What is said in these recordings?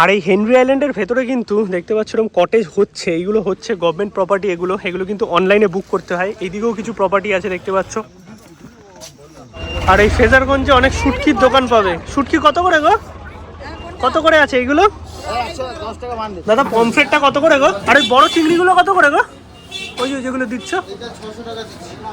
আর এই হেনরি আইল্যান্ডের ভেতরে কিন্তু দেখতে পাচ্ছ এরকম কটেজ হচ্ছে, এইগুলো হচ্ছে গভর্নমেন্ট প্রপার্টি। এগুলো কিন্তু অনলাইনে বুক করতে হয়। এইদিকেও কিছু প্রপার্টি আছে দেখতে পাচ্ছ। আর এই ফেজারগঞ্জে অনেক শুটকির দোকান পাবে। শুটকি কত করে গো? কত করে আছে এইগুলো দাদা? পমফ্রেটটা কত করে গো? আর ওই বড় চিংড়িগুলো কত করে গো? ওই যেগুলো দিচ্ছ।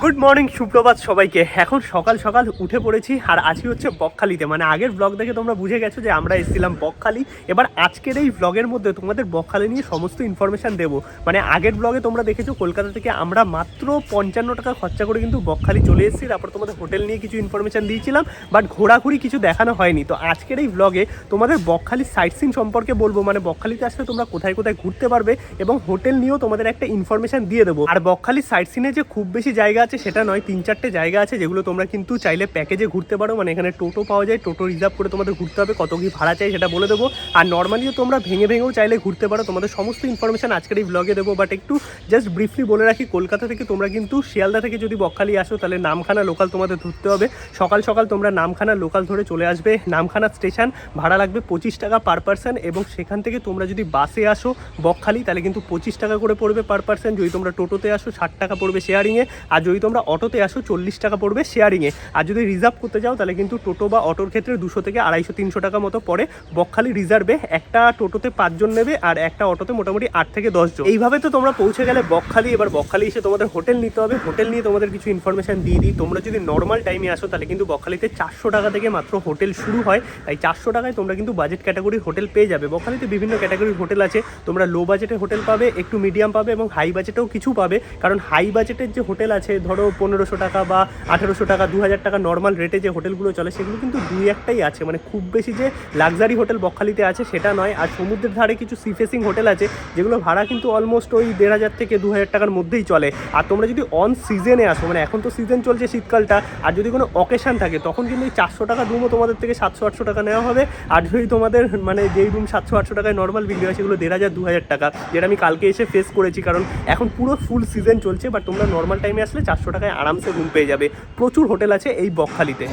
গুড মর্নিং, সুপ্রভাত সবাইকে। এখন সকাল সকাল উঠে পড়েছি আর আজকে হচ্ছে বকখালিতে। মানে আগের ব্লগ দেখে তোমরা বুঝে গেছো যে আমরা এসেছিলাম বকখালি। এবার আজকের এই ব্লগের মধ্যে তোমাদের বকখালি নিয়ে সমস্ত ইনফরমেশান দেবো। মানে আগের ব্লগে তোমরা দেখেছো কলকাতা থেকে আমরা মাত্র 55 টাকা খরচা করে কিন্তু বকখালি চলে এসেছি। তারপর তোমাদের হোটেল নিয়ে কিছু ইনফরমেশান দিয়েছিলাম, বাট ঘোরাঘুরি কিছু দেখানো হয়নি। তো আজকের এই ব্লগে তোমাদের বকখালির সাইট সিন সম্পর্কে বলবো। মানে বকখালিতে আসলে তোমরা কোথায় কোথায় ঘুরতে পারবে এবং হোটেল নিয়েও তোমাদের একটা ইনফরমেশান দিয়ে দেবো। আর বকখালির সাইট সিনে যে খুব বেশি জায়গা আছে সেটা নয়, 3-4টে জায়গা আছে যেগুলো তোমরা কিন্তু চাইলে প্যাকেজে ঘুরতে পারো। মানে এখানে টোটো পাওয়া যায়, টোটো রিজার্ভ করে তোমাদের ঘুরতে হবে। কত কি ভাড়া চাই সেটা বলে দেবো। আর নর্মালিও তোমরা ভেঙেও চাইলে ঘুরতে পারো। তোমাদের সমস্ত ইনফরমেশন আজকের এই ব্লগে দেবো। বাট একটু জাস্ট ব্রিফলি বলে রাখি, কলকাতা থেকে তোমরা কিন্তু শিয়ালদা থেকে যদি বকখালি আসো তাহলে নামখানা লোকাল তোমাদের ধরতে হবে। সকাল সকাল তোমরা নামখানা লোকাল ধরে চলে আসবে। নামখানা স্টেশন ভাড়া লাগবে 25 টাকা পার পারসন। এবং সেখান থেকে তোমরা যদি বাসে আসো বকখালি তাহলে কিন্তু 25 টাকা করে পড়বে পার পারসন। যদি তোমরা টোটোতে আসো 60 টাকা পড়বে শেয়ারিংয়ে। আর যদি তোমরা অটোতে আসো 40 টাকা পড়বে শেয়ারিংয়ে। আর যদি রিজার্ভ করতে যাও তাহলে কিন্তু টোটো বা অটোর ক্ষেত্রে 200 থেকে 250-300 টাকা মতো পড়ে বকখালি রিজার্ভে। একটা টোটোতে 5 জন নেবে আর একটা অটোতে মোটামুটি 8 থেকে 10 জন। এইভাবে তো তোমরা পৌঁছে গেলে বকখালি। এবার বকখালি এসে তোমাদের হোটেল নিতে হবে। হোটেল নিয়ে তোমাদের কিছু ইনফরমেশন দিয়ে দিই। তোমরা যদি নর্মাল টাইমে আসো তাহলে কিন্তু বকখালিতে 400 টাকা থেকে মাত্র হোটেল শুরু হয়। তাই 400 টাকায় তোমরা কিন্তু বাজেট ক্যাটাগরির হোটেল পেয়ে যাবে। বকখালিতে বিভিন্ন ক্যাটাগরির হোটেল আছে। তোমরা লো বাজেটের হোটেল পাবে, একটু মিডিয়াম পাবে এবং হাই বাজেটেও কিছু পাবে। কারণ হাই বাজেটের যে হোটেল আছে ধরো 1500 টাকা বা 1800 টাকা 2000 টাকা নর্মাল রেটে যে হোটেলগুলো চলে সেগুলো কিন্তু 2-1টাই আছে। মানে খুব বেশি যে লাক্সারি হোটেল বকখালিতে আছে সেটা নয়। আর সমুদ্রের ধারে কিছু সি ফেসিং হোটেল আছে যেগুলো ভাড়া কিন্তু অলমোস্ট ওই 1500 থেকে 2000 টাকার মধ্যেই চলে। আর তোমরা যদি অন সিজনে আসো, মানে এখন তো সিজন চলছে শীতকালটা, আর যদি কোনো অকেশান থাকে তখন কিন্তু এই 400 টাকা রুমও তোমাদের থেকে 700-800 টাকা নেওয়া হবে। আর যদি তোমাদের মানে যেই রুম 700-800 টাকায় নর্মাল বিক্রি হয় সেগুলো 1500-2000 টাকা, যেটা আমি কালকে এসে ফেস করেছি। কারণ এখন পুরো ফুল সিজন চলছে। বাট তোমরা নর্মাল টাইমে আসলে 400 টাকায় আরামসে রুম পেয়ে যাবে। প্রচুর হোটেল আছে এই বকখালিতে।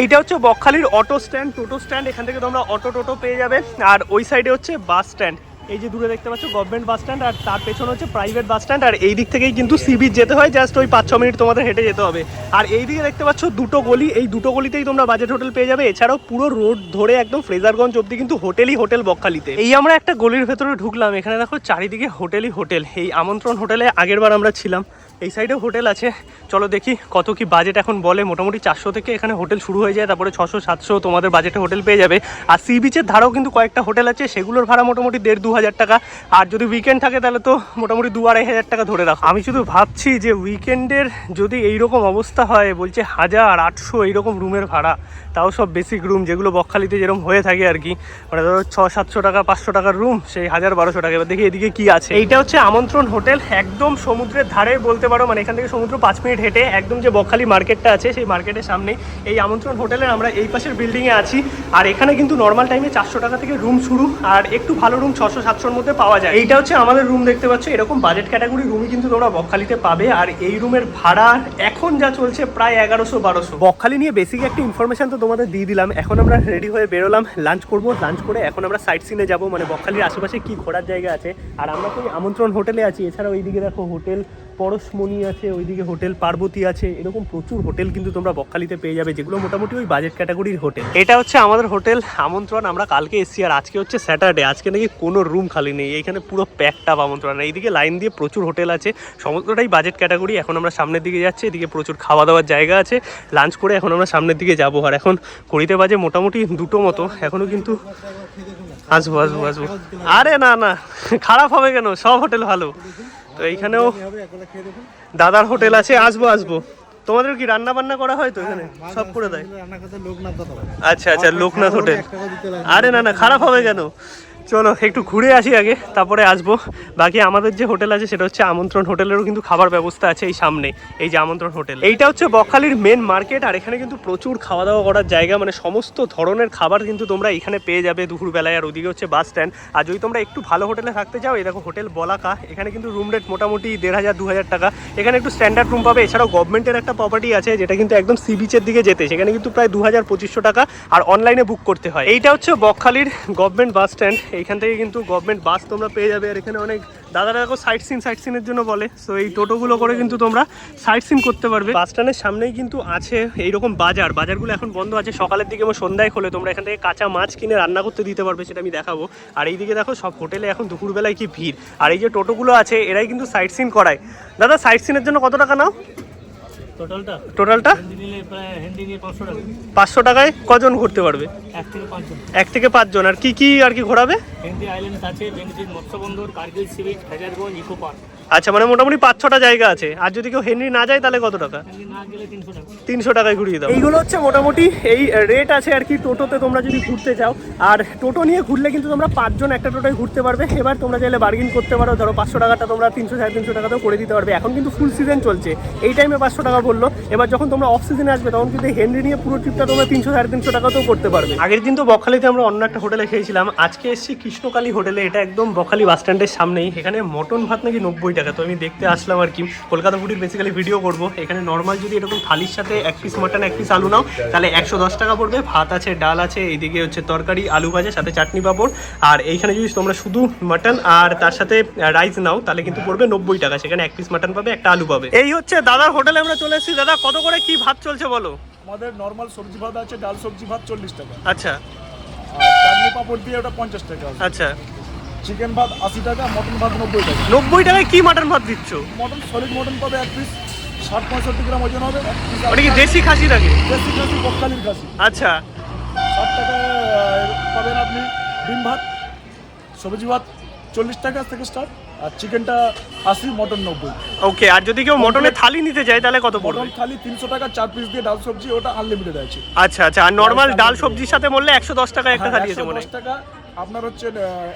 এইটা হচ্ছে বকখালির অটো স্ট্যান্ড, টোটো স্ট্যান্ড। এখান থেকে তোমরা অটো টোটো পেয়ে যাবে। আর ওই সাইডে হচ্ছে বাস স্ট্যান্ড। এই যে দূরে দেখতে পাচ্ছ গভর্নমেন্ট বাস স্ট্যান্ড, আর তার পেছনে হচ্ছে প্রাইভেট বাস স্ট্যান্ড। আর এই দিক থেকেই কিন্তু সি বিচ যেতে হয়, জাস্ট ওই 5-6 মিনিট তোমাদের হেঁটে যেতে হবে। আর এই দিকে দেখতে পাচ্ছ দুটো গলি, এই দুটো গলিতেই তোমরা বাজেট হোটেল পেয়ে যাবে। এছাড়াও পুরো রোড ধরে একদম ফ্রেজারগঞ্জ অব্দি কিন্তু হোটেলই হোটেল বকখালিতে। এই আমরা একটা গলির ভেতরে ঢুকলাম, এখানে দেখো চারিদিকে হোটেলই হোটেল। এই আমন্ত্রণ হোটেলে আগেরবার আমরা ছিলাম। এই সাইডেও হোটেল আছে। চলো দেখি কত কি বাজেট এখন বলে। মোটামুটি 400 থেকে এখানে হোটেল শুরু হয়ে যায়, তারপরে 600-700 তোমাদের বাজেটে হোটেল পেয়ে যাবে। আর সি বিচের ধারেও কিন্তু কয়েকটা হোটেল আছে, সেগুলোর ভাড়া মোটামুটি 1500-2000 টাকা। আর যদি উইকেন্ড থাকে তাহলে তো মোটামুটি 2-2500 টাকা ধরে রাখো। আমি শুধু ভাবছি যে উইকেন্ডের যদি এইরকম অবস্থা হয়, বলছে 1800 এইরকম রুমের ভাড়া, তাও সব বেসিক রুম যেগুলো বকখালিতে যেরকম হয়ে থাকে আর কি। মানে ধরো 600-700 টাকা 500 টাকার রুম, সেই 1000-1200 টাকা। এবার দেখি এদিকে কি আছে। এইটা হচ্ছে আমন্ত্রণ হোটেল, একদম সমুদ্রের ধারে বলতে পারো। মানে এখান থেকে সমুদ্র 5 মিনিট হেঁটে একদম যে বকখালি মার্কেটটা আছে সেই মার্কেটের সামনেই এই আমন্ত্রণ হোটেলের। আমরা এই পাশের বিল্ডিংয়ে আছি। আর এখানে কিন্তু নর্মাল টাইমে 400 টাকা থেকে রুম শুরু, আর একটু ভালো রুম 600-700-র মধ্যে পাওয়া যায়। এইটা হচ্ছে আমাদের রুম, দেখতে পাচ্ছ এরকম বাজেট ক্যাটাগরি রুমই কিন্তু তোমরা বকখালিতে পাবে। আর এই রুমের ভাড়া এখন যা চলছে প্রায় 1100-1200। বকখালি নিয়ে বেসিক একটা ইনফরমেশন তো তোমাদের দিয়ে দিলাম। এখন আমরা রেডি হয়ে বেরোলাম, লাঞ্চ করবো। লাঞ্চ করে এখন আমরা সাইট সিনে যাবো, মানে বকখালির আশেপাশে কি ঘোরার জায়গা আছে। আর আমরা তো আমন্ত্রণ হোটেলে আছি। এছাড়াও এইদিকে দেখো হোটেল পরশমণি আছে, ওইদিকে হোটেল পার্বতী আছে। এরকম প্রচুর হোটেল কিন্তু তোমরা বকখালিতে পেয়ে যাবে, যেগুলো মোটামুটি ওই বাজেট ক্যাটাগরির হোটেল। এটা হচ্ছে আমাদের হোটেল আমন্ত্রণ। আমরা কালকে এসেছি আর আজকে হচ্ছে স্যাটারডে। আজকে নাকি কোনো রুম খালি নেই, এইখানে পুরো প্যাকড আপ আমন্ত্রণ। এইদিকে লাইন দিয়ে প্রচুর হোটেল আছে, সমস্তটাই বাজেট ক্যাটাগরি। এখন আমরা সামনের দিকে যাচ্ছি, এদিকে প্রচুর খাওয়া দাওয়ার জায়গা আছে। লাঞ্চ করে এখন আমরা সামনের দিকে যাবো। আর এখন ঘড়িতে বাজে মোটামুটি 2টো মতো, এখনও কিন্তু আসবো। আরে না না, খারাপ হবে কেন, সব হোটেল ভালো। তো এইখানেও দাদার হোটেল আছে, আসবো। তোমাদের কি রান্না বান্না করা হয় তো এখানে? সব করে দেয়। আচ্ছা, লোকনাথ হোটেল। আরে না, খারাপ হবে কেন। চলো একটু ঘুরে আসি আগে, তারপরে আসবো। বাকি আমাদের যে হোটেল আছে সেটা হচ্ছে আমন্ত্রণ হোটেলেরও কিন্তু খাবার ব্যবস্থা আছে এই সামনে, এই যে আমন্ত্রণ হোটেল। এইটা হচ্ছে বকখালির মেন মার্কেট, আর এখানে কিন্তু প্রচুর খাওয়া দাওয়া করার জায়গা, মানে সমস্ত ধরনের খাবার কিন্তু তোমরা এখানে পেয়ে যাবে দুপুরবেলায়। আর ওদিকে হচ্ছে বাস স্ট্যান্ড। আর যদি তোমরা একটু ভালো হোটেলে থাকতে চাও, এই দেখো হোটেল বলাকা, এখানে কিন্তু রুম রেট মোটামুটি 1500-2000 টাকা। এখানে একটু স্ট্যান্ডার্ড রুম পাবে। এছাড়াও গভর্নমেন্টের একটা প্রপার্টি আছে যেটা কিন্তু একদম সি বিচের দিকে যেতে, সেখানে কিন্তু প্রায় 2000-2500 টাকা, আর অনলাইনে বুক করতে হয়। এইটা হচ্ছে বকখালির গভর্নমেন্ট বাস স্ট্যান্ড। এইখান থেকে কিন্তু গভর্নমেন্ট বাস তোমরা পেয়ে যাবে। আর এখানে অনেক দাদারা দেখো সাইট সিনের জন্য বলে, সো এই টোটোগুলো করে কিন্তু তোমরা সাইট সিন করতে পারবে। বাস স্ট্যান্ডের সামনেই কিন্তু আছে এইরকম বাজারগুলো এখন বন্ধ আছে, সকালের দিকে এবং সন্ধ্যায় খোলে। তোমরা এখান থেকে কাঁচা মাছ কিনে রান্না করতে দিতে পারবে, সেটা আমি দেখাবো। আর এইদিকে দেখো সব হোটেলে এখন দুপুরবেলায় কি ভিড়। আর এই যে টোটোগুলো আছে এরাই কিন্তু সাইট সিন করায়। দাদা সাইট সিনের জন্য কত টাকা নাও? টোটালটা 500 টাকায় কজন ঘুরতে পারবে? 1 থেকে 5 জন। আর কি আর কি ঘোরাবে? হেনরি আইল্যান্ড আছে, বেনিফিট মৎস্য বন্দর, Kargil sea beach, Hazarganj, eco park. আচ্ছা, মানে মোটামুটি 5-6টা জায়গা আছে। আর যদি কেউ হেনরি না যায় তাহলে কত টাকা? 300 টাকায় ঘুরিয়ে দাও। এইগুলো হচ্ছে মোটামুটি এই রেট আছে আর কি টোটোতে তোমরা যদি ঘুরতে চাও। আর টোটো নিয়ে ঘুরলে কিন্তু তোমরা 5 জন একটা টোটোয় ঘুরতে পারবে। এবার তোমরা চাইলে বার্গেন করতে পারো, ধরো 500 টাকাটা তোমরা 300-350 টাকাতেও করে দিতে পারবে। এখন কিন্তু ফুল সিজন চলছে, এই টাইমে 500 টাকা বললো। এবার যখন তোমরা অফ সিজনে আসবে তখন কিন্তু হেনরি নিয়ে পুরো ট্রিপটা তোমরা 300-350 টাকাতেও করতে পারবে। আগের দিন তো বকখালিতে আমরা অন্য একটা হোটেলে খেয়েছিলাম, আজকে এসেছি কৃষ্ণকালী হোটেলে। এটা একদম বকখালি বাস স্ট্যান্ডের সামনেই। এখানে মটন ভাত নাকি 90 টাকা। তো আমি দেখতে আসলাম আর কি, কলকাতা ফুডির বেসিক্যালি ভিডিও করবো। এখানে নর্মাল যদি এরকম থালির সাথে 1 পিস মটন 1 পিস আলু নাও তাহলে 110 টাকা পড়বে। ভাত আছে, ডাল আছে, এইদিকে হচ্ছে তরকারি, আলু ভাজা, সাথে চাটনি পাঁপড়। আর এইখানে যদি তোমরা শুধু মটন আর তার সাথে রাইস নাও তাহলে কিন্তু পড়বে 90 টাকা। সেখানে 1 পিস মটন পাবে, একটা আলু পাবে। এই হচ্ছে দাদার হোটেলে আমরা চলে এসেছি। দাদা কত করে কি ভাত চলছে বলো? আমাদের নরমাল সবজি ভাত আছে, ডাল সবজি ভাত 40 টাকা। আচ্ছা। আর চাটনি পাঁপড় দিয়ে ওটা 50 টাকা। আচ্ছা। চিকেন ভাত 80 টাকা, মটন ভাত 90 টাকা। 90 টাকায় কি মটন ভাত দিচ্ছ? মটন সলিড মটন পাবে 1 পিস, 60-65 গ্রাম ওজন হবে। ওটা কি দেশি খাসি থাকে? দেশি খাসি, বকখালির খাসি। আচ্ছা। 60 টাকা পাবেন আপনি ডিম ভাত। সবজি ভাত 40 টাকা থেকে স্টার্ট, আর চিকেনটা 80, মটন 90। ওকে। আর যদি কেউ মটনের থালি নিতে চায় তাহলে কত পড়বে? মটন থালি 300 টাকা, 4 পিস দিয়ে ডাল সবজি, ওটা আনলিমিটেড আছে। আচ্ছা আচ্ছা। আর নরমাল ডাল সবজির সাথে বললে 110 টাকা একটা থালি আছে মনে হয়। 110 টাকা আপনার হচ্ছে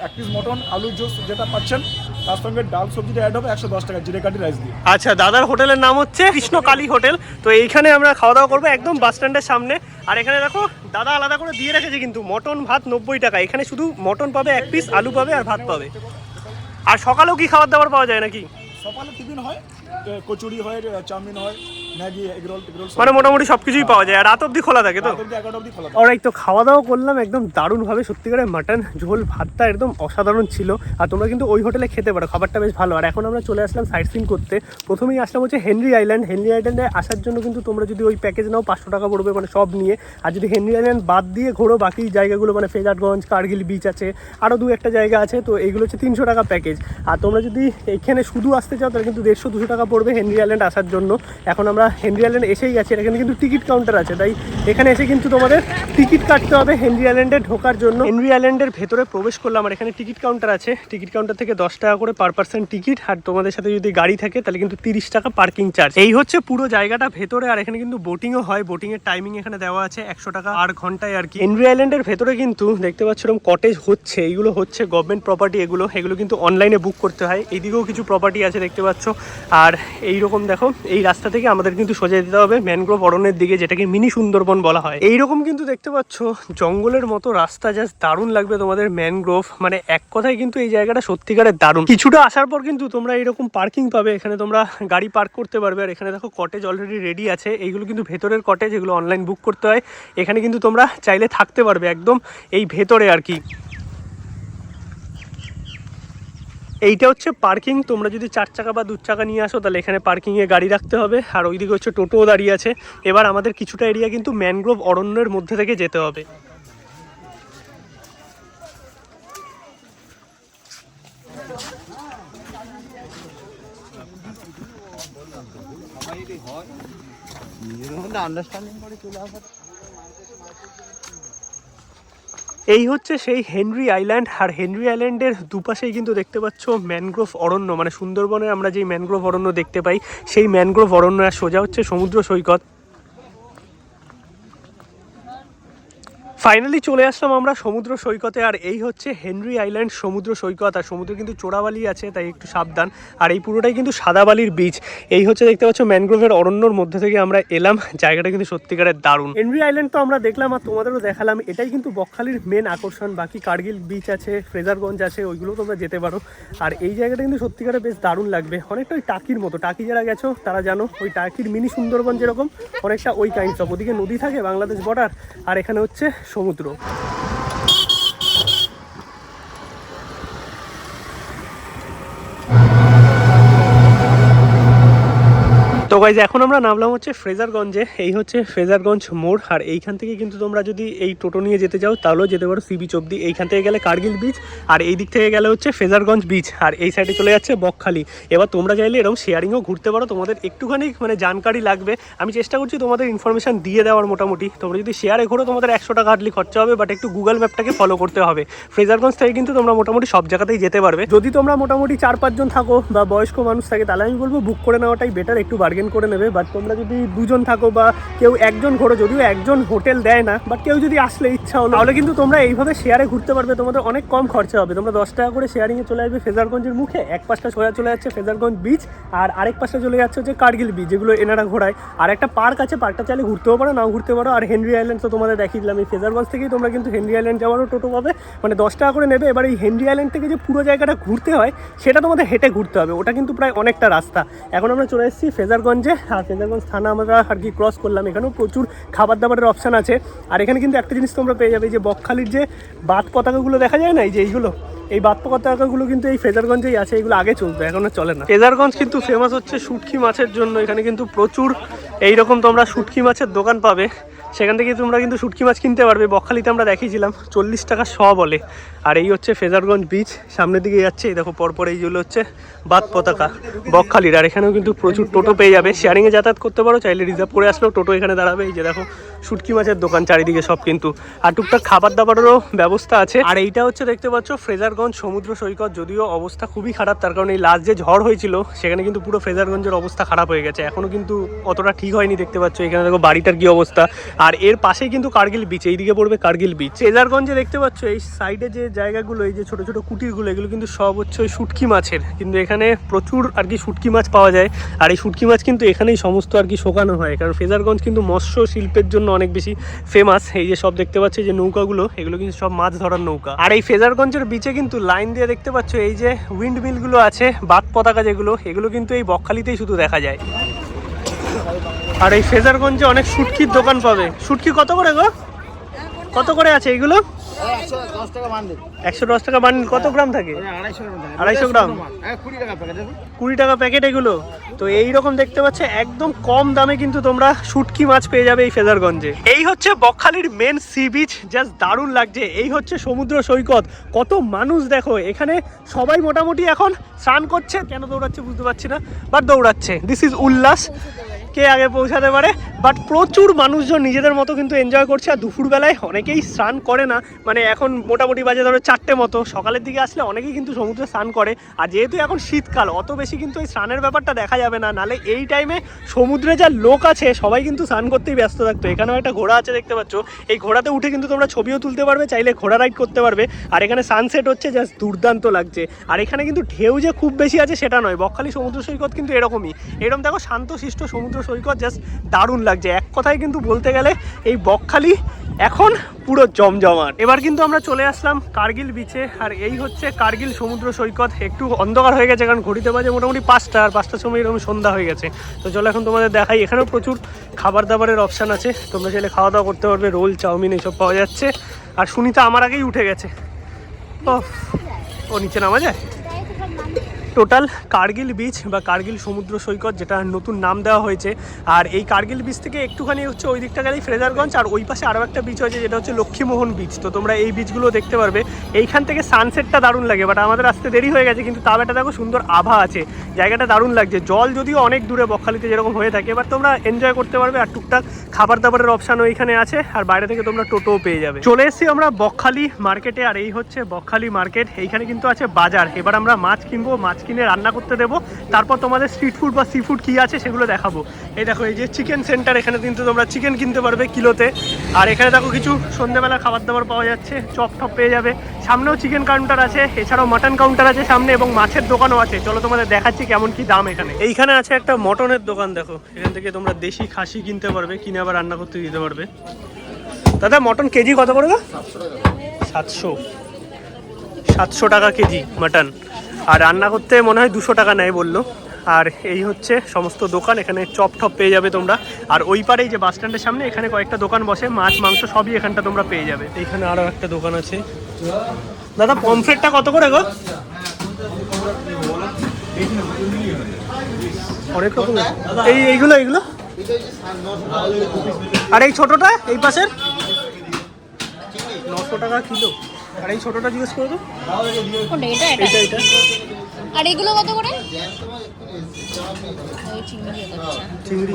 1 পিস মটন, আলু জুস যেটা পাচ্ছেন, তার সঙ্গে ডাল সবজিটা অ্যাড হবে 110 টাকা জিরে কাঠি রাইস দিয়ে। আচ্ছা, দাদার হোটেলের নাম হচ্ছে কৃষ্ণকালী হোটেল। তো এইখানে আমরা খাওয়া দাওয়া করবো একদম বাস স্ট্যান্ডের সামনে। আর এখানে দেখো দাদা আলাদা করে দিয়ে রেখেছে কিন্তু মটন ভাত 90 টাকা। এখানে শুধু মটন পাবে 1 পিস, আলু পাবে আর ভাত পাবে। আর সকালেও কি খাবার দাবার পাওয়া যায় নাকি? সকালে টিফিন হয়, কচুরি হয়, চাউমিন হয়, ম্যাগি, এগরোল, মানে মোটামুটি সবকিছুই পাওয়া যায়। আর রাত অবধি খোলা থাকে তো? 11টা অবধি খোলা থাকে। অলরাইট, তো খাওয়া দাওয়া করলাম একদম দারুণভাবে। সত্যিকারের মাটন ঝোল ভাতটা একদম অসাধারণ ছিল। আর তোমরা কিন্তু ওই হোটেলে খেতে পারো, খাবারটা বেশ ভালো। আর এখন আমরা চলে আসলাম সাইট সিন করতে। প্রথমেই আসলাম হচ্ছে হেনরি আইল্যান্ড। হেনরি আইল্যান্ডে আসার জন্য কিন্তু তোমরা যদি ওই প্যাকেজ নাও 500 টাকা পড়বে, মানে সব নিয়ে। আর যদি হেনরি আইল্যান্ড বাদ দিয়ে ঘোরো বাকি জায়গাগুলো, মানে ফেজারগঞ্জ, কার্গিল বিচ আছে, আরও 2-1টা জায়গা আছে, তো এইগুলো হচ্ছে 300 টাকা প্যাকেজ। আর তোমরা যদি এখানে শুধু আসতে চাও তাহলে কিন্তু 150-200 টাকা পড়বে হেনরি আইল্যান্ড আসার জন্য। এখন আমরা হেনরি আইল্যান্ড এসেই গেছি। এখানে কিন্তু টিকিট কাউন্টার আছে, তাই এখানে এসে কিন্তু তোমাদের টিকিট কাটতে হবে হেনরি আইল্যান্ডে ঢোকার জন্য। হেনরি আইল্যান্ডের ভেতরে প্রবেশ করলাম, আর এখানে টিকিট কাউন্টার আছে। টিকিট কাউন্টার থেকে 10 টাকা করে পার পার্সন টিকিট। আর তোমাদের সাথে যদি গাড়ি থাকে তাহলে কিন্তু 30 টাকা পার্কিং চার্জ। এই হচ্ছে পুরো জায়গাটা ভেতরে। আর এখানে কিন্তু বোটিংও হয়, বোটিং এর টাইমিং এখানে দেওয়া আছে 100 টাকা 8 ঘন্টায় আর কি। হেনরি আইল্যান্ডের ভেতরে কিন্তু দেখতে পাচ্ছ এরকম কটেজ হচ্ছে, এইগুলো হচ্ছে গভর্নমেন্ট প্রপার্টি। এগুলো কিন্তু অনলাইনে বুক করতে হয়। এইদিকেও কিছু প্রপার্টি আছে দেখতে পাচ্ছ। আর এইরকম দেখো এই রাস্তা থেকে আমাদের কিন্তু সোজা যেতে হবে ম্যানগ্রোভ অরণ্যের দিকে, যেটাকে মিনি সুন্দরবন বলা হয়। এইরকম কিন্তু দেখতে পাচ্ছ জঙ্গলের মতো রাস্তা, জাস্ট দারুণ লাগবে তোমাদের ম্যানগ্রোভ। মানে এক কথায় কিন্তু এই জায়গাটা সত্যিকারের দারুণ। কিছুটা আসার পর কিন্তু তোমরা এরকম পার্কিং পাবে, এখানে তোমরা গাড়ি পার্ক করতে পারবে। আর এখানে দেখো কটেজ অলরেডি রেডি আছে। এইগুলো কিন্তু ভেতরের কটেজ, এগুলো অনলাইন বুক করতে হয়। এখানে কিন্তু তোমরা চাইলে থাকতে পারবে একদম এই ভেতরে আর কি। এইটা হচ্ছে পার্কিং। তোমরা যদি 4 চাকা বা 2 চাকা নিয়ে আসো তাহলে এখানে পার্কিংয়ে গাড়ি রাখতে হবে। আর ওইদিকে হচ্ছে টোটোও দাঁড়িয়ে আছে। এবার আমাদের কিছুটা এরিয়া কিন্তু ম্যানগ্রোভ অরণ্যের মধ্যে থেকে যেতে হবে। এই হচ্ছে সেই হেনরি আইল্যান্ড। আর হেনরি আইল্যান্ডের দুপাশেই কিন্তু দেখতে পাচ্ছ ম্যানগ্রোভ অরণ্য, মানে সুন্দরবনে আমরা যেই ম্যানগ্রোভ অরণ্য দেখতে পাই সেই ম্যানগ্রোভ অরণ্য। আর সোজা হচ্ছে সমুদ্র সৈকত। ফাইনালি চলে আসলাম আমরা সমুদ্র সৈকতে। আর এই হচ্ছে হেনরি আইল্যান্ড সমুদ্র সৈকত। আর সমুদ্রে কিন্তু চোরাবালি আছে, তাই একটু সাবধান। আর এই পুরোটাই কিন্তু সাদাবালির বিচ। এই হচ্ছে দেখতে পাচ্ছ ম্যানগ্রোভের অরণ্যর মধ্যে থেকে আমরা এলাম। জায়গাটা কিন্তু সত্যিকারের দারুণ। হেনরি আইল্যান্ড তো আমরা দেখলাম আর তোমাদেরও দেখালাম, এটাই কিন্তু বকখালির মেন আকর্ষণ। বাকি কার্গিল বিচ আছে, ফ্রেজারগঞ্জ আছে, ওইগুলো তোমরা যেতে পারো। আর এই জায়গাটা কিন্তু সত্যিকারের বেশ দারুণ লাগবে, অনেকটা ওই টাকির মতো। টাকি যারা গেছো তারা জানো, ওই টাকির মিনি সুন্দরবন যেরকম, অনেকটা ওই কাইন্ডস অফ। ওদিকে নদী থাকে, বাংলাদেশ বর্ডার, আর এখানে হচ্ছে সমুদ্র। তো গাইজ এখন আমরা নামলাম হচ্ছে ফ্রেজারগঞ্জে। এই হচ্ছে ফ্রেজারগঞ্জ মোড়। আর এইখান থেকে কিন্তু তোমরা যদি এই টোটো নিয়ে যেতে যাও তাহলেও যেতে পারো সি বিচ অব্দি। এইখান থেকে গেলে কার্গিল বিচ, আর এই দিক থেকে গেলে হচ্ছে ফ্রেজারগঞ্জ বিচ, আর এই সাইডে চলে যাচ্ছে বকখালি। এবার তোমরা চাইলে এরকম শেয়ারিংও ঘুরতে পারো। তোমাদের একটুখানি মানে জানকারি লাগবে, আমি চেষ্টা করছি তোমাদের ইনফরমেশন দিয়ে দেওয়ার। মোটামুটি তোমরা যদি শেয়ারে ঘোরো তোমাদের 100 টাকা হার্ডলি খরচা হবে, বাট একটু গুগল ম্যাপটাকে ফলো করতে হবে। ফ্রেজারগঞ্জ থেকে কিন্তু তোমরা মোটামুটি সব জায়গাতেই যেতে পারবে। যদি তোমরা মোটামুটি 4-5 জন থাকো বা বয়স্ক মানুষ থাকে, তাহলে আমি বলবো বুক করে নেওয়াটাই বেটার, একটু বার্গেন করে নেবে। বাট তোমরা যদি 2 জন থাকো বা কেউ 1 জন ঘোরো, যদিও 1 জন হোটেল দেয় না, বাট কেউ যদি আসলে ইচ্ছা হলো, তাহলে কিন্তু তোমরা এইভাবে শেয়ারে ঘুরতে পারবে। তোমাদের অনেক কম খরচা হবে। তোমরা 10 টাকা করে শেয়ারিংয়ে চলে আসবে ফ্রেজারগঞ্জের মুখে। এক পাশটা সোজা চলে যাচ্ছে ফ্রেজারগঞ্জ বিচ, আর আরেক পাশটা চলে যাচ্ছে হচ্ছে কার্গিল বিচ, যেগুলো এনারা ঘোরায়। আর একটা পার্ক আছে, পার্কটা চাইলে ঘুরতেও পারো, নাও ঘুরতে পারো। আর হেনরি আইল্যান্ড তো তোমাদের দেখিয়ে দিলাম। এই ফ্রেজারগঞ্জ থেকেই তোমরা কিন্তু হেনরি আইল্যান্ড যাওয়ারও টোটো পাবে, মানে 10 টাকা করে নেবে। এবার এই হেনরি আইল্যান্ড থেকে যে পুরো জায়গাটা ঘুরতে হয় সেটা তোমাদের হেঁটে ঘুরতে হবে, ওটা কিন্তু প্রায় অনেকটা রাস্তা। এখন আমরা চলে এসেছি ফ্রেজারগঞ্জে, আর ফ্রেজারগঞ্জ থানা আমরা আর কি ক্রস করলাম। এখানেও প্রচুর খাবার দাবারের অপশান আছে। আর এখানে কিন্তু একটা জিনিস তোমরা পেয়ে যাবে, যে বকখালির যে বাত পতাকাগুলো দেখা যায় না, এই যে এইগুলো, এই বাত পতাকাগুলো কিন্তু এই ফ্রেজারগঞ্জেই আছে। এগুলো আগে চলতো, এখন আর চলে না। ফ্রেজারগঞ্জ কিন্তু ফেমাস হচ্ছে শুটকি মাছের জন্য। এখানে কিন্তু প্রচুর এইরকম তোমরা শুটকি মাছের দোকান পাবে, সেখান থেকে তোমরা কিন্তু শুটকি মাছ কিনতে পারবে। বকখালিতে আমরা দেখিয়েছিলাম 40 টাকা শ বলে। আর এই হচ্ছে ফ্রেজারগঞ্জ বিচ, সামনের দিকে যাচ্ছে। এই দেখো পরপর এইগুলো হচ্ছে বাত পতাকা বকখালির। আর এখানেও কিন্তু প্রচুর টোটো পেয়ে যাবে, শেয়ারিংয়ে যাতায়াত করতে পারো। চাইলে রিজার্ভ করে আসলেও টোটো এখানে দাঁড়াবে। এই যে দেখো শুটকি মাছের দোকান চারিদিকে সব কিন্তু, আর টুকটাক খাবার দাবারেরও ব্যবস্থা আছে। আর এইটা হচ্ছে দেখতে পাচ্ছ ফ্রেজারগঞ্জ সমুদ্র সৈকত। যদিও অবস্থা খুবই খারাপ, তার কারণ এই লাস্ট যে ঝড় হয়েছিল সেখানে কিন্তু পুরো ফ্রেজারগঞ্জের অবস্থা খারাপ হয়ে গেছে। এখনো কিন্তু অতটা ঠিক হয়নি, দেখতে পাচ্ছ এখানে দেখো বাড়িটার কি অবস্থা। আর এর পাশেই কিন্তু কার্গিল বিচ, এইদিকে পড়বে কার্গিল বিচ। ফ্রেজারগঞ্জে দেখতে পাচ্ছ এই সাইডে যে জায়গাগুলো, এই যে ছোট ছোট কুটিরগুলো, এগুলো কিন্তু সব হচ্ছে ওই শুটকি মাছের। কিন্তু এখানে প্রচুর আর কি শুটকি মাছ পাওয়া যায়। আর এই শুটকি মাছ কিন্তু এখানেই সমস্ত আর কি শোকানো হয়, কারণ ফ্রেজারগঞ্জ কিন্তু মৎস্য শিল্পের জন্য অনেক বেশি ফেমাস। এই যে সব দেখতে পাচ্ছ যে নৌকাগুলো, এগুলো কিন্তু সব মাছ ধরার নৌকা। আর এই ফ্রেজারগঞ্জের বিচে কিন্তু লাইন দিয়ে দেখতে পাচ্ছ এই যে উইন্ড মিলগুলো আছে, বাত পতাকা যেগুলো, এগুলো কিন্তু এই বকখালিতেই শুধু দেখা যায়। আর এই ফ্রেজারগঞ্জে অনেক শুটকির দোকান পাবে। শুটকি কত করে গো? কত করে আছে এইগুলো? 110 টাকা বান্ডিল। 110 টাকা বান্ডিল। কত গ্রাম থাকে? 250 গ্রাম। 20 টাকা প্যাকেট এগুলো। তো এইরকম দেখতে পাচ্ছ একদম কম দামে কিন্তু তোমরা শুটকি মাছ পেয়ে যাবে এই ফ্রেজারগঞ্জে। এই হচ্ছে বকখালির মেন সি বিচ, জাস্ট দারুণ লাগছে। এই হচ্ছে সমুদ্র সৈকত। কত মানুষ দেখো এখানে, সবাই মোটামুটি এখন স্নান করছে। কেন দৌড়াচ্ছে বুঝতে পারছি না, বাট দৌড়াচ্ছে। দিস ইজ উল্লাস, কে আগে পৌঁছাতে পারে। বাট প্রচুর মানুষজন নিজেদের মতো কিন্তু এনজয় করছে। আর দুপুরবেলায় অনেকেই স্নান করে না, মানে এখন মোটামুটি বাজে ধরো 4টে মতো, সকালের দিকে আসলে অনেকেই কিন্তু সমুদ্রে স্নান করে। আর যেহেতু এখন শীতকাল, অত বেশি কিন্তু এই স্নানের ব্যাপারটা দেখা যাবে না। নালে এই টাইমে সমুদ্রে যা লোক আছে সবাই কিন্তু স্নান করতেই ব্যস্ত থাকতো। এখানেও একটা ঘোড়া আছে দেখতে পাচ্ছ, এই ঘোড়াতে উঠে কিন্তু তোমরা ছবিও তুলতে পারবে, চাইলে ঘোড়া রাইড করতে পারবে। আর এখানে সানসেট হচ্ছে, জাস্ট দুর্দান্ত লাগছে। আর এখানে কিন্তু ঢেউ যে খুব বেশি আছে সেটা নয়, বকখালি সমুদ্র সৈকত কিন্তু এরকমই। এরকম দেখো শান্তশিষ্ট সমুদ্র সৈকত, জাস্ট দারুণ লাগছে। এক কথায় কিন্তু বলতে গেলে এই বকখালি এখন পুরো জমজমাট। এবার কিন্তু আমরা চলে আসলাম কার্গিল বিচে। আর এই হচ্ছে কার্গিল সমুদ্র সৈকত। একটু অন্ধকার হয়ে গেছে, কারণ ঘড়িতে বাজে মোটামুটি 5টা, আর 5টার সময় এরকম সন্ধ্যা হয়ে গেছে। তো চলো এখন তোমাদের দেখাই। এখানেও প্রচুর খাবার দাবারের অপশান আছে, তোমরা চাইলে খাওয়া দাওয়া করতে পারবে। রোল, চাউমিন এইসব পাওয়া যাচ্ছে। আর সুনিতা আমার আগেই উঠে গেছে। ও নিচে নামা যায়। টোটাল কার্গিল বিচ বা কার্গিল সমুদ্র সৈকত, যেটা নতুন নাম দেওয়া হয়েছে। আর এই কার্গিল বিচ থেকে একটুখানি হচ্ছে ওই দিকটা গেলেই ফ্রেজারগঞ্জ। আর ওই পাশে আরও একটা বিচ হয়েছে, যেটা হচ্ছে লক্ষ্মীমোহন বিচ। তো তোমরা এই বিচগুলো দেখতে পারবে। এইখান থেকে সানসেটটা দারুণ লাগে, বাট আমাদের আসতে দেরি হয়ে গেছে, কিন্তু তাও একটা দেখো সুন্দর আভা আছে, জায়গাটা দারুণ লাগছে। জল যদিও অনেক দূরে বকখালিতে যেরকম হয়ে থাকে, এবার তোমরা এনজয় করতে পারবে। আর টুকটাক খাবার দাবারের অপশানও এইখানে আছে, আর বাইরে থেকে তোমরা টোটোও পেয়ে যাবে। চলে এসেছি আমরা বকখালি মার্কেটে, আর এই হচ্ছে বকখালি মার্কেট। এইখানে কিন্তু আছে বাজার। এবার আমরা মাছ কিনবো, মাছ কিনে রান্না করতে দেবো, তারপর তোমাদের স্ট্রিট ফুড বা সি ফুড কী আছে সেগুলো দেখাবো। এই দেখো এই যে চিকেন সেন্টার, এখানে কিন্তু তোমরা চিকেন কিনতে পারবে কিলোতে। আর এখানে দেখো কিছু সন্ধ্যেবেলা খাবার দাবার পাওয়া যাচ্ছে, চপ টপ পেয়ে যাবে। সামনেও চিকেন কাউন্টার আছে, এছাড়াও মাটন কাউন্টার আছে সামনে, এবং মাছের দোকানও আছে। চলো তোমাদের দেখাচ্ছি কেমন কি দাম এখানে। এইখানে আছে একটা মটনের দোকান, দেখো এখান থেকে তোমরা দেশি খাসি কিনতে পারবে, কিনে আবার রান্না করতে দিতে পারবে। দাদা মটন কেজি কত করে? 700 টাকা কেজি মটন, আর রান্না করতে মনে হয় 200 টাকা নেয় বললো। আর এই হচ্ছে সমস্ত দোকান, এখানে চপ টপ পেয়ে যাবে তোমরা। আর ওই পারে যে বাস স্ট্যান্ডের সামনে এখানে কয়েকটা দোকান বসে, মাছ মাংস সবই এখানটা তোমরা পেয়ে যাবে। এইখানে আরও একটা দোকান আছে। দাদা পমফ্রেটটা কত করে গো? অনেক রকম এইগুলো আর এই ছোটটা এই পাশের 900 টাকা কিলো। আর এই ছোটটা জিজ্ঞেস করে দাও। এটা আর এগুলো কত করে? চিংড়ি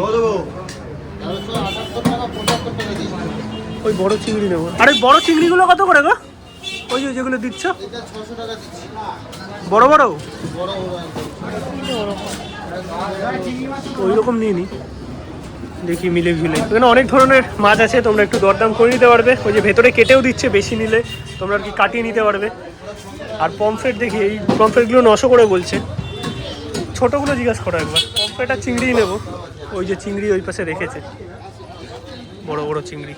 ওই বড় চিংড়ি নেবো। আর ওই বড় চিংড়িগুলো কত করে গো? ওই যেগুলো দিচ্ছ বড় বড় ওই রকম নিয়ে নি, দেখি মিলে ঝুলে। এখানে অনেক ধরনের মাছ আছে, তোমরা একটু দরদাম করে নিতে পারবে। ওই যে ভেতরে কেটেও দিচ্ছে, বেশি নিলে তোমরা আর কি কাটিয়ে নিতে পারবে। আর পমফ্রেট দেখি, এই পমফ্রেটগুলো 900 করে বলছে। ছোটোগুলো জিজ্ঞাসা করো একবার। পমফ্রেট আর চিংড়িই নেবো। ওই যে চিংড়ি ওই পাশে রেখেছে, বড় বড় চিংড়ি।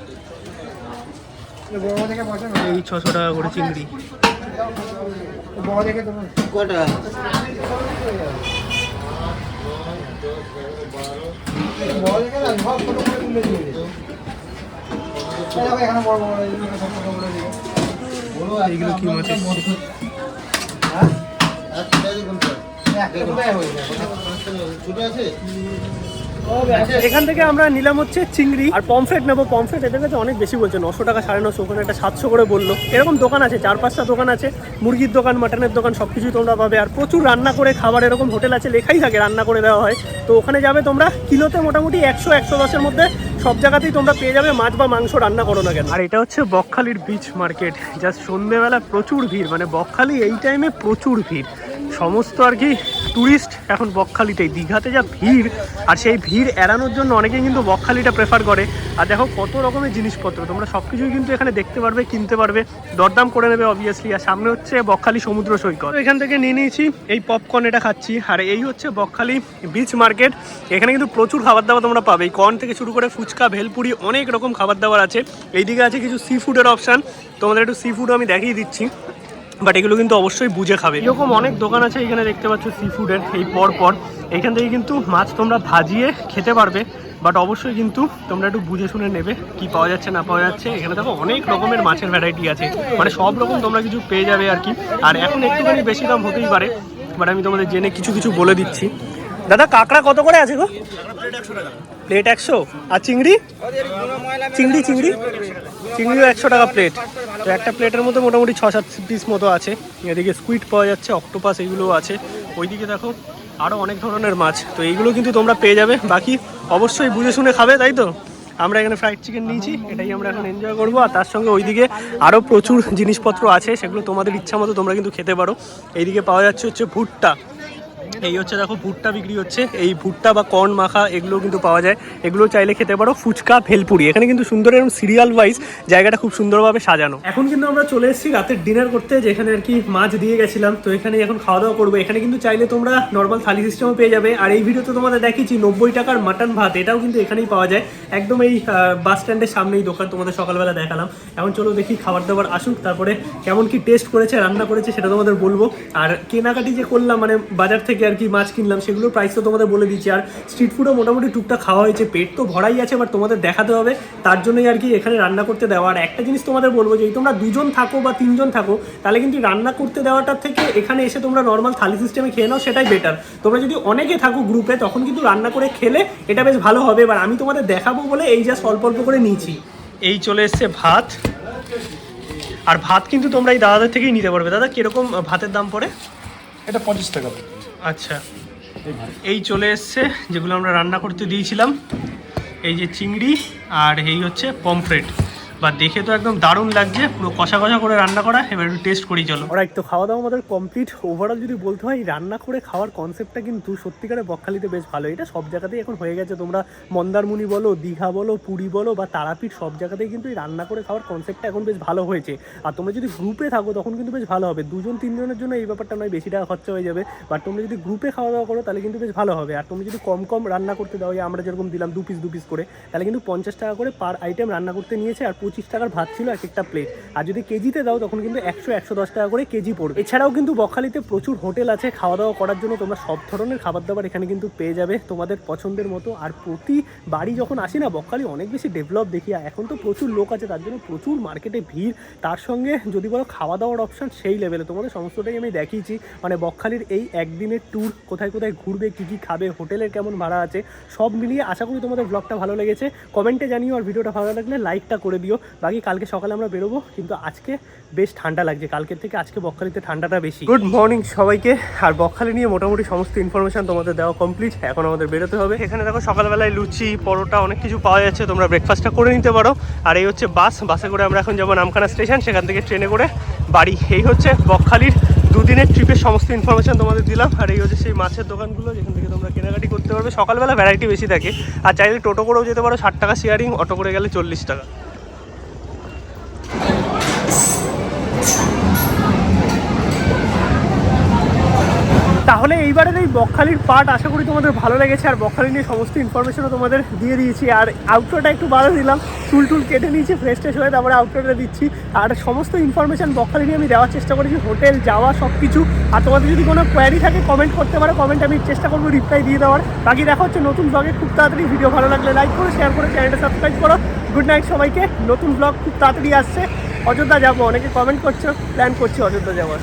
এই 600 টাকা করে চিংড়ি। এইগুলো কি মাছ এসছে? এখান থেকে আমরা নিলাম হচ্ছে চিংড়ি, আর পমফ্রেট নেবো। পমফ্রেট এদের কাছে অনেক বেশি বলছে, 900 টাকা 950, ওখানে একটা 700 করে বললো। এরকম দোকান আছে, 4-5টা দোকান আছে, মুরগির দোকান, মাটনের দোকান, সব কিছুই তোমরা পাবে। আর প্রচুর রান্না করে খাবার, এরকম হোটেল আছে লেখাই থাকে রান্না করে দেওয়া হয়। তো ওখানে যাবে তোমরা, কিলোতে মোটামুটি 100-110-এর মধ্যে সব জায়গাতেই তোমরা পেয়ে যাবে মাছ বা মাংস, রান্না করো না কেন। আর এটা হচ্ছে বকখালির বিচ মার্কেট। জাস্ট সন্ধ্যেবেলা প্রচুর ভিড়, মানে বকখালি এই টাইমে প্রচুর ভিড়। সমস্ত আর কি ট্যুরিস্ট এখন বকখালিতেই। দীঘাতে যা ভিড়, আর সেই ভিড় এড়ানোর জন্য অনেকেই কিন্তু বকখালিটা প্রেফার করে। আর দেখো কত রকমের জিনিসপত্র, তোমরা সব কিছুই কিন্তু এখানে দেখতে পারবে, কিনতে পারবে, দরদাম করে নেবে অবভিয়াসলি। আর সামনে হচ্ছে বকখালি সমুদ্র সৈকত। এখান থেকে নিয়ে নিয়েছি এই পপকর্ন, এটা খাচ্ছি। আর এই হচ্ছে বকখালি বিচ মার্কেট। এখানে কিন্তু প্রচুর খাবার দাবার তোমরা পাবে, এই কর্ন থেকে শুরু করে ফুচকা, ভেলপুরি, অনেক রকম খাবার দাবার আছে। এইদিকে আছে কিছু সি ফুডের অপশান, তোমাদের একটু সি ফুডও আমি দেখিয়ে দিচ্ছি, বাট এগুলো কিন্তু অবশ্যই বুঝে খাবে। এরকম অনেক দোকান আছে এখানে, দেখতে পাচ্ছ সি ফুডের। এই পর এখান থেকে কিন্তু মাছ তোমরা ভাজিয়ে খেতে পারবে, বাট অবশ্যই কিন্তু তোমরা একটু বুঝে শুনে নেবে কি পাওয়া যাচ্ছে না পাওয়া যাচ্ছে। এখানে দেখো অনেক রকমের মাছের ভ্যারাইটি আছে, মানে সব রকম তোমরা কিছু পেয়ে যাবে আর কি। আর এখন একটুখানি বেশি দাম হতেই পারে, বাট আমি তোমাদের জেনে কিছু বলে দিচ্ছি। দাদা কাঁকড়া কত করে আছে গো? প্লেট 100। আর চিংড়ি 100 টাকা প্লেট। তো একটা প্লেটের মধ্যে মোটামুটি 6-7 পিস মতো আছে। এদিকে স্কুইড পাওয়া যাচ্ছে, অক্টোপাস এগুলোও আছে। ওইদিকে দেখো আরও অনেক ধরনের মাছ, তো এইগুলো কিন্তু তোমরা পেয়ে যাবে। বাকি অবশ্যই বুঝে শুনে খাবে, তাই তো? আমরা এখানে ফ্রাইড চিকেন নিয়েছি, এটাই আমরা এখন এনজয় করবো। আর তার সঙ্গে ওইদিকে আরও প্রচুর জিনিসপত্র আছে, সেগুলো তোমাদের ইচ্ছা মতো তোমরা কিন্তু খেতে পারো। এইদিকে পাওয়া যাচ্ছে ভুট্টা। এই হচ্ছে দেখো ভুট্টা বিক্রি হচ্ছে, এই ভুট্টা বা কর্ন মাখা এগুলো কিন্তু পাওয়া যায়, এগুলো চাইলে খেতে পারো। ফুচকা, ভেলপুরি, এখানে কিন্তু সুন্দর এরকম সিরিয়াল ওয়াইজ জায়গাটা খুব সুন্দরভাবে সাজানো। এখন কিন্তু আমরা চলে এসেছি রাতের ডিনার করতে, যেখানে আর কি মাছ দিয়ে গেছিলাম, তো এখানে এখন খাওয়া দাওয়া করবো। এখানে কিন্তু চাইলে তোমরা নর্মাল থালি সিস্টেমও পেয়ে যাবে। আর এই ভিডিওতে তোমাদের দেখিয়েছি 90 টাকার মাটন ভাত, এটাও কিন্তু এখানেই পাওয়া যায়, একদম এই বাস স্ট্যান্ডের সামনেই দোকান, তোমাদের সকালবেলা দেখালাম। এখন চলো দেখি খাবার দাবার আসুক, তারপরে কেমন কি টেস্ট করেছে, রান্না করেছে সেটা তোমাদের বলবো। আর কেনাকাটি যে করলাম, মানে বাজার থেকে আর কি মাছ কিনলাম, সেগুলোর প্রাইস তো তোমাদের বলে দিচ্ছি। আর স্ট্রিট ফুডও মোটামুটি টুকটাক খাওয়া হয়েছে, পেট তো ভরাই আছে, বাট তোমাদের দেখাতে হবে, তার জন্যই আর কি এখানে রান্না করতে দেওয়া। আর একটা জিনিস তোমাদের বলবো, যে তোমরা 2 জন থাকো বা 3 জন থাকো, তাহলে কিন্তু রান্না করতে দেওয়াটার থেকে এখানে এসে তোমরা নর্মাল থালি সিস্টেমে খেয়ে নাও, সেটাই বেটার। তোমরা যদি অনেকে থাকো গ্রুপে, তখন কিন্তু রান্না করে খেলে এটা বেশ ভালো হবে। এবার আমি তোমাদের দেখাবো বলে এই জাস্ট অল্প অল্প করে নিয়েছি। এই চলে এসছে ভাত, আর ভাত কিন্তু তোমরা এই দাদাদের থেকেই নিতে পারবে। দাদা কিরকম ভাতের দাম পড়ে? এটা 50 টাকা। আচ্ছা, এই চলে এসছে যেগুলো আমরা রান্না করতে দিয়েছিলাম, এই যে চিংড়ি আর এই হচ্ছে পমফ্রেট। বা দেখে তো একদম দারুণ লাগছে, পুরো কষা কষা করে রান্না করা। এবার একটু টেস্ট করি চলো। অলরাইট, তো খাওয়া দাওয়া আমাদের কমপ্লিট। ওভারঅল যদি বলতে হয় রান্না করে খাওয়ার কনসেপ্টটা কিন্তু সত্যিকারে বকখালিতে বেশ ভালো। এটা সব জায়গাতেই এখন হয়ে গেছে। তোমরা মন্দারমণি বলো, দীঘা বলো, পুরী বলো বা তারাপীঠ, সব জায়গাতেই কিন্তু এই রান্না করে খাওয়ার কনসেপ্টটা এখন বেশ ভালো হয়েছে। আর তোমরা যদি গ্রুপে থাকো তখন কিন্তু বেশ ভালো হবে। 2-3 জনের জন্য এই ব্যাপারটা নয়, বেশি টাকা খরচা হয়ে যাবে। বাট তোমরা যদি গ্রুপে খাওয়া দাওয়া করো তাহলে কিন্তু বেশ ভালো হবে। আর তুমি যদি কম কম রান্না করতে দাও, আমরা যেরকম দিলাম 2 পিস করে, তাহলে কিন্তু 50 টাকা করে পার আইটেম রান্না করতে নিয়েছে। আর 25 টাকার ভাত ছিল এক একটা প্লেট। আর যদি কেজিতে দাও তখন কিন্তু 100-110 টাকা করে কেজি পড়বে। এছাড়াও কিন্তু বকখালিতে প্রচুর হোটেল আছে খাওয়া দাওয়া করার জন্য। তোমরা সব ধরনের খাবার দাবার এখানে কিন্তু পেয়ে যাবে তোমাদের পছন্দের মতো। আর প্রতি বাড়ি যখন আসি না, বকখালি অনেক বেশি ডেভেলপ দেখি। এখন তো প্রচুর লোক আছে, তার জন্য প্রচুর মার্কেটে ভিড়। তার সঙ্গে যদি বলো খাওয়া দাওয়ার অপশান সেই লেভেলে, তোমাদের সমস্তটাই আমি দেখিয়েছি। মানে বকখালির এই একদিনের ট্যুর, কোথায় কোথায় ঘুরবে, কী কী খাবে, হোটেলের কেমন ভাড়া আছে, সব মিলিয়ে আশা করি তোমাদের ব্লগটা ভালো লেগেছে। কমেন্টে জানিও, আর ভিডিওটা ভালো লাগলে লাইকটা করে দিও। বাকি কালকে সকালে আমরা বেরোবো, কিন্তু আজকে বেশ ঠান্ডা লাগছে। কালকের থেকে আজকে বকখালিতে ঠান্ডাটা বেশি। গুড মর্নিং সবাইকে। আর বকখালি নিয়ে মোটামুটি সমস্ত ইনফরমেশন তোমাদের দেওয়া কমপ্লিট। এখন আমাদের বেরোতে হবে। এখানে দেখো সকালবেলায় লুচি, পরোটা, অনেক কিছু পাওয়া যাচ্ছে। তোমরা ব্রেকফাস্টটা করে নিতে পারো। আর এই হচ্ছে বাসে করে আমরা এখন যাবো নামখানা স্টেশন, সেখান থেকে ট্রেনে করে বাড়ি। এই হচ্ছে বকখালির 2 দিনের ট্রিপের সমস্ত ইনফরমেশন তোমাদের দিলাম। আর এই হচ্ছে সেই মাছের দোকানগুলো যেখান থেকে তোমরা কেনাকাটি করতে পারবে। সকালবেলা ভ্যারাইটি বেশি থাকে। আর চাইলে টোটো করেও যেতে পারো, 60 টাকা শেয়ারিং, অটো করে গেলে 40 টাকা। তাহলে এইবারের এই বকখালির পার্ট আশা করি তোমাদের ভালো লেগেছে। আর বকখালি নিয়ে সমস্ত ইনফরমেশনও তোমাদের দিয়ে দিয়েছি। আর আউটরোটা একটু বাধা দিলাম, চুল কেটে নিয়েছি, ফ্রেশ হয়ে তারপরে আউটরোটা দিচ্ছি। আর সমস্ত ইনফরমেশন বকখালি নিয়ে আমি দেওয়ার চেষ্টা করেছি, হোটেল যাওয়া সব কিছু। আর তোমাদের যদি কোনো কোয়ারি থাকে কমেন্ট করতে পারো, কমেন্ট আমি চেষ্টা করবো রিপ্লাই দিয়ে দেওয়ার। বাকি দেখা হচ্ছে নতুন ব্লগে খুব তাড়াতাড়ি। ভিডিও ভালো লাগলে লাইক করো, শেয়ার করো, চ্যানেলটা সাবস্ক্রাইব করো। গুড নাইট সবাইকে। নতুন ব্লগ খুব তাড়াতাড়ি আসছে। অযোধ্যা যাবো, অনেকে কমেন্ট করছো, প্ল্যান করছি অযোধ্যা যাওয়ার।